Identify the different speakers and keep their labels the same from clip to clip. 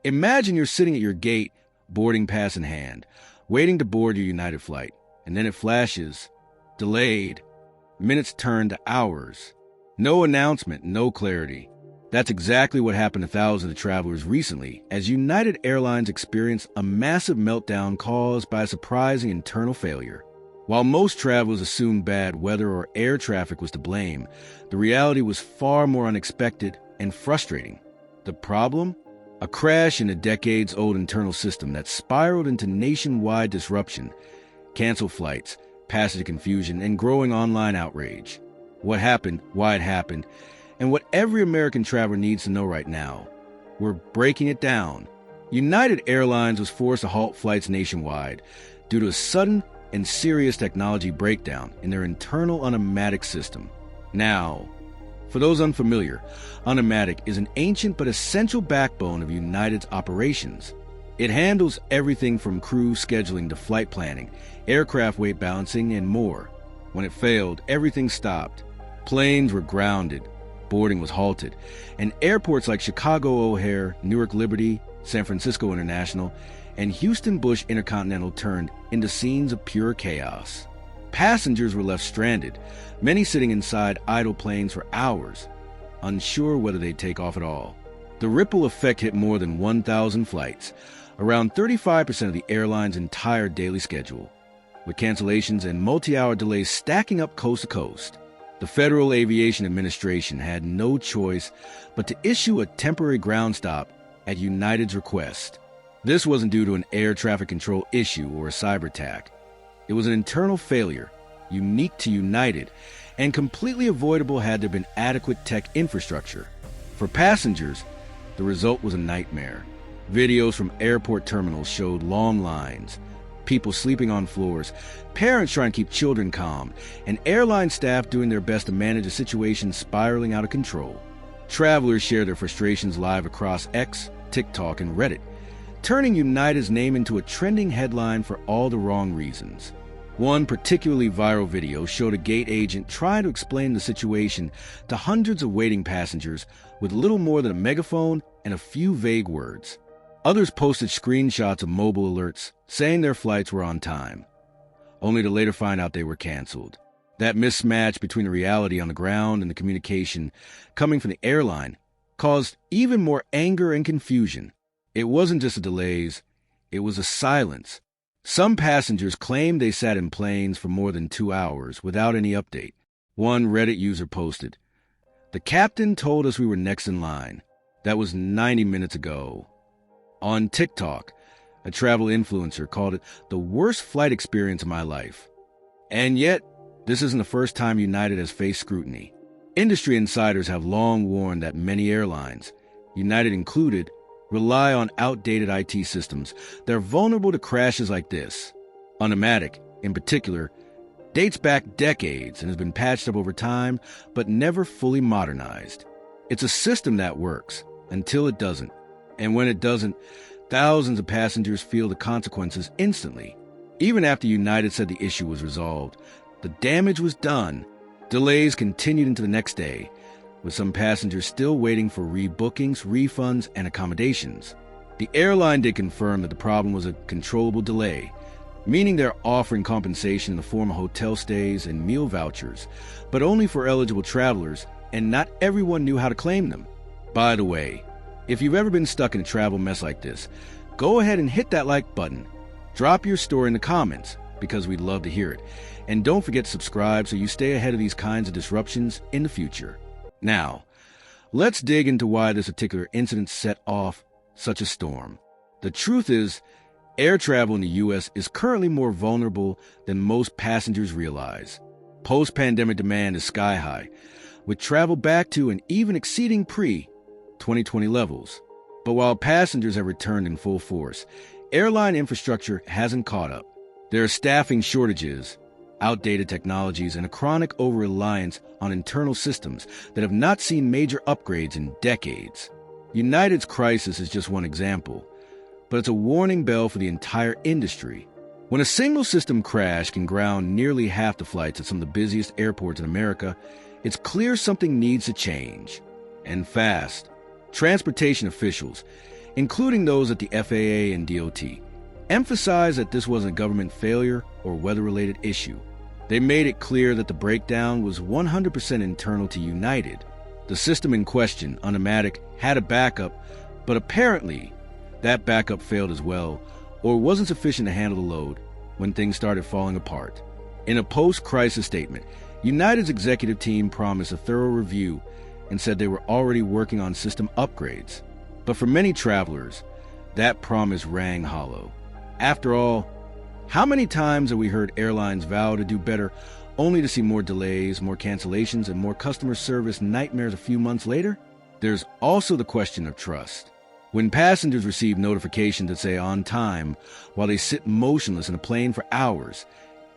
Speaker 1: Imagine you're sitting at your gate, boarding pass in hand, waiting to board your United flight, and then it flashes. Delayed. Minutes turn to hours. No announcement, no clarity. That's exactly what happened to thousands of travelers recently, as United Airlines experienced a massive meltdown caused by a surprising internal failure. While most travelers assumed bad weather or air traffic was to blame, the reality was far more unexpected and frustrating. The problem? A crash in a decades-old internal system that spiraled into nationwide disruption, canceled flights, passenger confusion, and growing online outrage. What happened, why it happened, and what every American traveler needs to know right now. We're breaking it down. United Airlines was forced to halt flights nationwide due to a sudden and serious technology breakdown in their internal Unimatic system. Now, for those unfamiliar, Unimatic is an ancient but essential backbone of United's operations. It handles everything from crew scheduling to flight planning, aircraft weight balancing, and more. When it failed, everything stopped. Planes were grounded, boarding was halted, and airports like Chicago O'Hare, Newark Liberty, San Francisco International, and Houston Bush Intercontinental turned into scenes of pure chaos. Passengers were left stranded, many sitting inside idle planes for hours, unsure whether they'd take off at all. The ripple effect hit more than 1,000 flights, around 35% of the airline's entire daily schedule, with cancellations and multi-hour delays stacking up coast to coast. The Federal Aviation Administration had no choice but to issue a temporary ground stop at United's request. This wasn't due to an air traffic control issue or a cyber attack. It was an internal failure, unique to United, and completely avoidable had there been adequate tech infrastructure. For passengers, the result was a nightmare. Videos from airport terminals showed long lines, people sleeping on floors, parents trying to keep children calm, and airline staff doing their best to manage a situation spiraling out of control. Travelers shared their frustrations live across X, TikTok, and Reddit, turning United's name into a trending headline for all the wrong reasons. One particularly viral video showed a gate agent trying to explain the situation to hundreds of waiting passengers with little more than a megaphone and a few vague words. Others posted screenshots of mobile alerts saying their flights were on time, only to later find out they were canceled. That mismatch between the reality on the ground and the communication coming from the airline caused even more anger and confusion. It wasn't just the delays, it was a silence. Some passengers claimed they sat in planes for more than 2 hours without any update. One Reddit user posted, "The captain told us we were next in line. That was 90 minutes ago." On TikTok, a travel influencer called it the worst flight experience of my life. And yet, this isn't the first time United has faced scrutiny. Industry insiders have long warned that many airlines, United included, rely on outdated IT systems that are vulnerable to crashes like this. Unimatic, in particular, dates back decades and has been patched up over time, but never fully modernized. It's a system that works, until it doesn't. And when it doesn't, thousands of passengers feel the consequences instantly. Even after United said the issue was resolved, the damage was done. Delays continued into the next day, with some passengers still waiting for rebookings, refunds, and accommodations. The airline did confirm that the problem was a controllable delay, meaning they're offering compensation in the form of hotel stays and meal vouchers, but only for eligible travelers, and not everyone knew how to claim them. By the way, if you've ever been stuck in a travel mess like this, go ahead and hit that like button. Drop your story in the comments, because we'd love to hear it. And don't forget to subscribe so you stay ahead of these kinds of disruptions in the future. Now, let's dig into why this particular incident set off such a storm. The truth is, air travel in the U.S. is currently more vulnerable than most passengers realize. Post-pandemic demand is sky high, with travel back to and even exceeding pre-2020 levels. But while passengers have returned in full force, airline infrastructure hasn't caught up. There are staffing shortages, outdated technologies, and a chronic over-reliance on internal systems that have not seen major upgrades in decades. United's crisis is just one example, but it's a warning bell for the entire industry. When a single system crash can ground nearly half the flights at some of the busiest airports in America, it's clear something needs to change, and fast. Transportation officials, including those at the FAA and DOT, emphasized that this wasn't a government failure or weather-related issue. They made it clear that the breakdown was 100% internal to United. The system in question, Unimatic, had a backup, but apparently that backup failed as well, or wasn't sufficient to handle the load when things started falling apart. In a post-crisis statement, United's executive team promised a thorough review and said they were already working on system upgrades. But for many travelers, that promise rang hollow. After all, how many times have we heard airlines vow to do better only to see more delays, more cancellations, and more customer service nightmares a few months later? There's also the question of trust. When passengers receive notifications that say on time while they sit motionless in a plane for hours,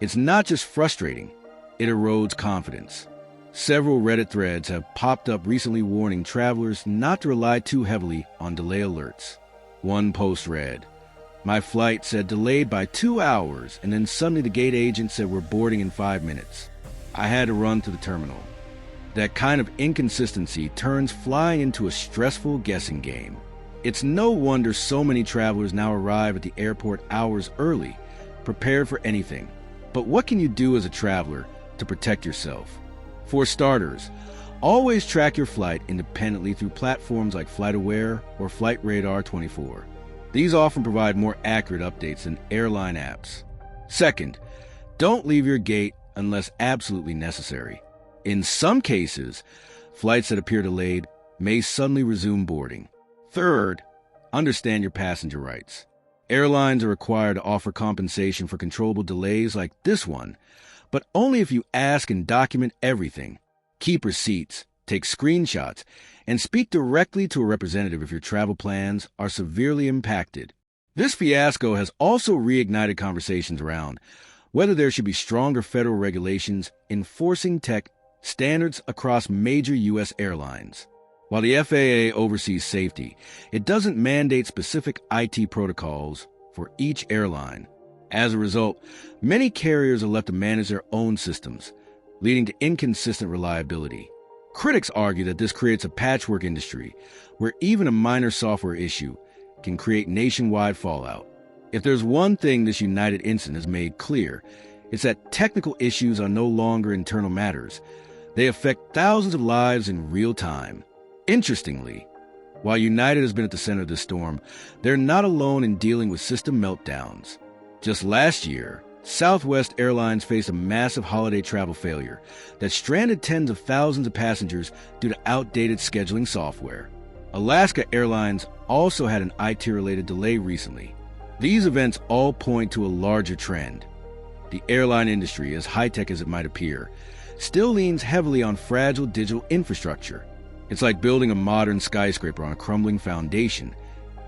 Speaker 1: it's not just frustrating, it erodes confidence. Several Reddit threads have popped up recently warning travelers not to rely too heavily on delay alerts. One post read, "My flight said delayed by 2 hours, and then suddenly the gate agent said we're boarding in 5 minutes. I had to run to the terminal." That kind of inconsistency turns flying into a stressful guessing game. It's no wonder so many travelers now arrive at the airport hours early, prepared for anything. But what can you do as a traveler to protect yourself? For starters, always track your flight independently through platforms like FlightAware or Flight Radar 24. These often provide more accurate updates than airline apps. Second, don't leave your gate unless absolutely necessary. In some cases, flights that appear delayed may suddenly resume boarding. Third, understand your passenger rights. Airlines are required to offer compensation for controllable delays like this one, but only if you ask and document everything. Keep receipts, take screenshots, and speak directly to a representative if your travel plans are severely impacted. This fiasco has also reignited conversations around whether there should be stronger federal regulations enforcing tech standards across major U.S. airlines. While the FAA oversees safety, it doesn't mandate specific IT protocols for each airline. As a result, many carriers are left to manage their own systems, leading to inconsistent reliability. Critics argue that this creates a patchwork industry where even a minor software issue can create nationwide fallout. If there's one thing this United incident has made clear, it's that technical issues are no longer internal matters. They affect thousands of lives in real time. Interestingly, while United has been at the center of this storm, they're not alone in dealing with system meltdowns. Just last year, Southwest Airlines faced a massive holiday travel failure that stranded tens of thousands of passengers due to outdated scheduling software. Alaska Airlines also had an IT-related delay recently. These events all point to a larger trend. The airline industry, as high-tech as it might appear, still leans heavily on fragile digital infrastructure. It's like building a modern skyscraper on a crumbling foundation.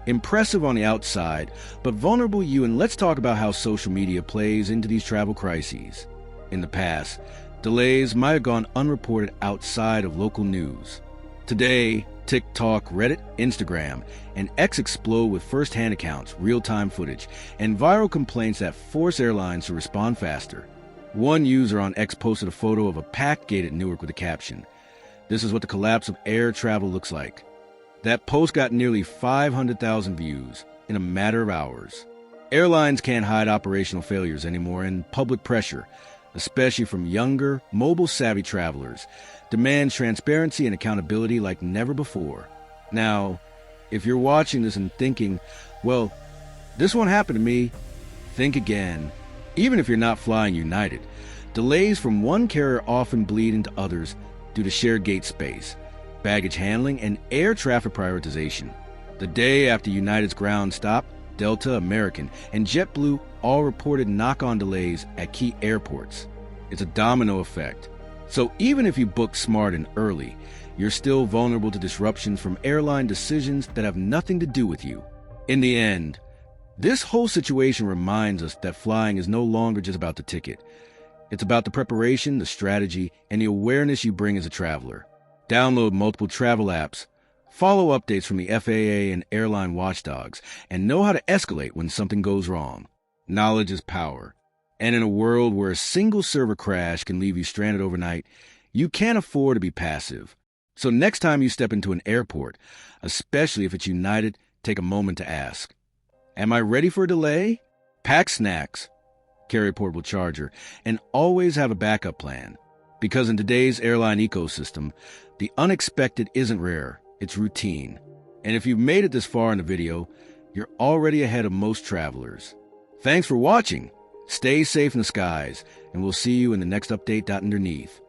Speaker 1: Impressive on the outside, but vulnerable and let's talk about how social media plays into these travel crises. In the past, delays might have gone unreported outside of local news. Today, TikTok, Reddit, Instagram, and X explode with first-hand accounts, real-time footage, and viral complaints that force airlines to respond faster. One user on X posted a photo of a packed gate at Newark with a caption, "This is what the collapse of air travel looks like." That post got nearly 500,000 views in a matter of hours. Airlines can't hide operational failures anymore, and public pressure, especially from younger, mobile-savvy travelers, demands transparency and accountability like never before. Now, if you're watching this and thinking, well, this won't happen to me, think again. Even if you're not flying United, delays from one carrier often bleed into others due to shared gate space, baggage handling, and air traffic prioritization. The day after United's ground stop, Delta, American, and JetBlue all reported knock-on delays at key airports. It's a domino effect. So even if you book smart and early, you're still vulnerable to disruptions from airline decisions that have nothing to do with you. In the end, this whole situation reminds us that flying is no longer just about the ticket. It's about the preparation, the strategy, and the awareness you bring as a traveler. Download multiple travel apps, follow updates from the FAA and airline watchdogs, and know how to escalate when something goes wrong. Knowledge is power. And in a world where a single server crash can leave you stranded overnight, you can't afford to be passive. So next time you step into an airport, especially if it's United, take a moment to ask, am I ready for a delay? Pack snacks, carry a portable charger, and always have a backup plan. Because in today's airline ecosystem, the unexpected isn't rare, it's routine. And if you've made it this far in the video, you're already ahead of most travelers. Thanks for watching. Stay safe in the skies, and we'll see you in the next update. Underneath.